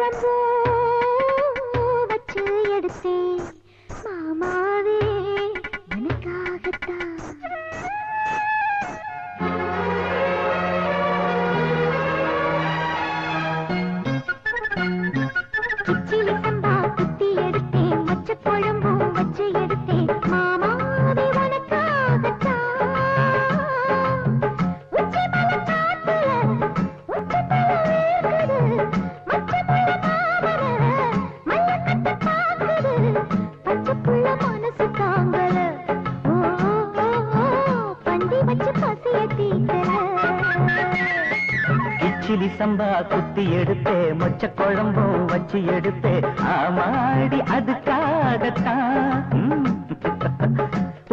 குழம்பு வச்சு எடுத்தேன் மாமாவே எனக்காகத்தான். கிச்சிலி சம்பா குத்தி எடுத்தேன் மச்ச குழம்பும் வச்சு எடுத்தேன் மாமாவே உனக்காகத்தான். உச்சி மலை காத்துல உச்சத்தல வேர்க்குது மச்ச புள்ள மாமன மல்லக்கட்ட பாக்குது பச்சை புள்ள மனசு தாங்கல. ஓ பண்டி வச்சு பசிய தீக்கல. கிச்சிலி சம்பா குத்தி எடுத்தே மொச்ச குழம்பும் வச்சு எடுத்தே ஆமாடி அதுக்காகத்தான்.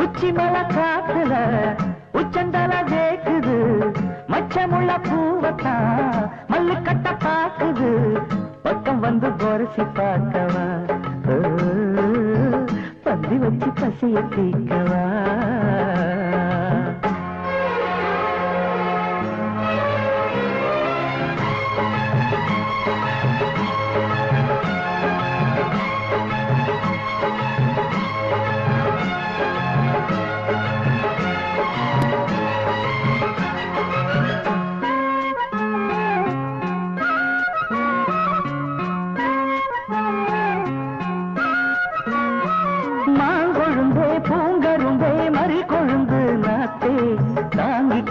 உச்சி மலை காத்துல உச்சந்தல கேக்குது மச்சமுள்ள பூவத்தான் மல்லு கட்ட பாக்குது பக்கம் வந்து பொரசி பார்க்கவா பந்தி வச்சு பசிய தீக்கவா.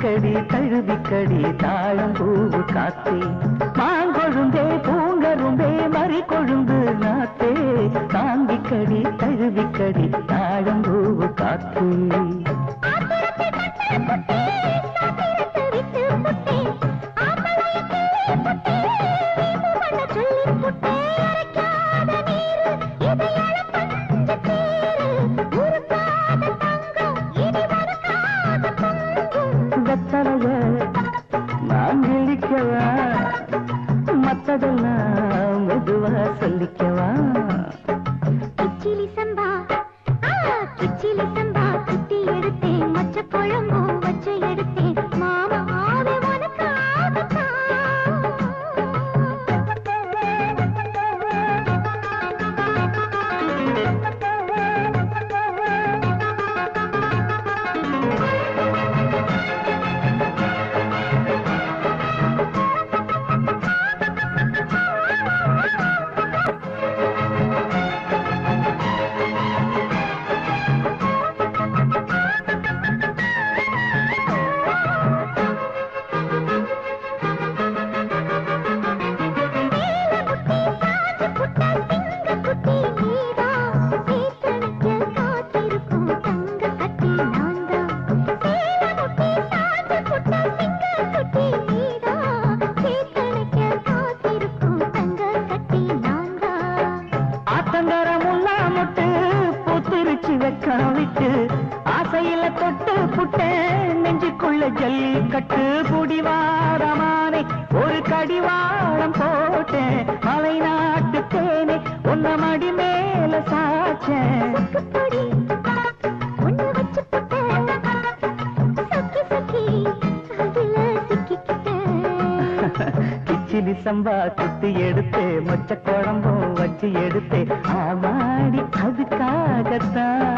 கடி தழுவிக்கடி தாழம் பூவு காத்தே மாங்கொழுந்தே பூங்கரும்பே மறி கொழுந்து நாத்தே தாங்கிக்கடி தழுவிக்கடி தாழம் பூவு காத்தே. நான் இழிக்கவா மத்ததெல்லாம் மெதுவா சொல்லிக்கவா. கிச்சிலி சம்பா குத்தி எடுத்தேன் மச்ச குழம்பும் வச்சு எடுத்தேன் மாமாவே உனக்காகத்தான். ஆசையில தொட்டு புட்டேன் நெஞ்சுக்குள்ள ஜல்லி கட்டு புடிவாரமானே ஒரு கடிவாரம் போட்டேன் மலை நாட்டு தேனே உன்ன மடி மேல சாச்சேன். கிச்சிலி சம்பா குத்தி எடுத்தே மொச்ச குழம்பும் வச்சு எடுத்தே ஆமாடி அதுக்காகத்தான்.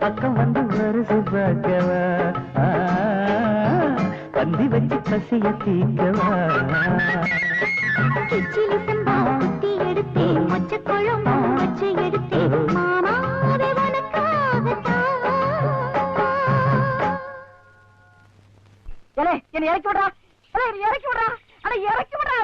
பக்கம் வந்து வருது பார்க்கவா பந்தி வச்சு பசிய தீக்கவா. கிச்சிலி சம்பா குத்தி எடுத்தேன் மச்ச குழம்பும் வச்சு எடுத்தேன் மாமாவே உனக்காகத்தான். என்னை இறக்கி விடுறா, இறக்கி விடுறா, அட இறக்கி விடுறா.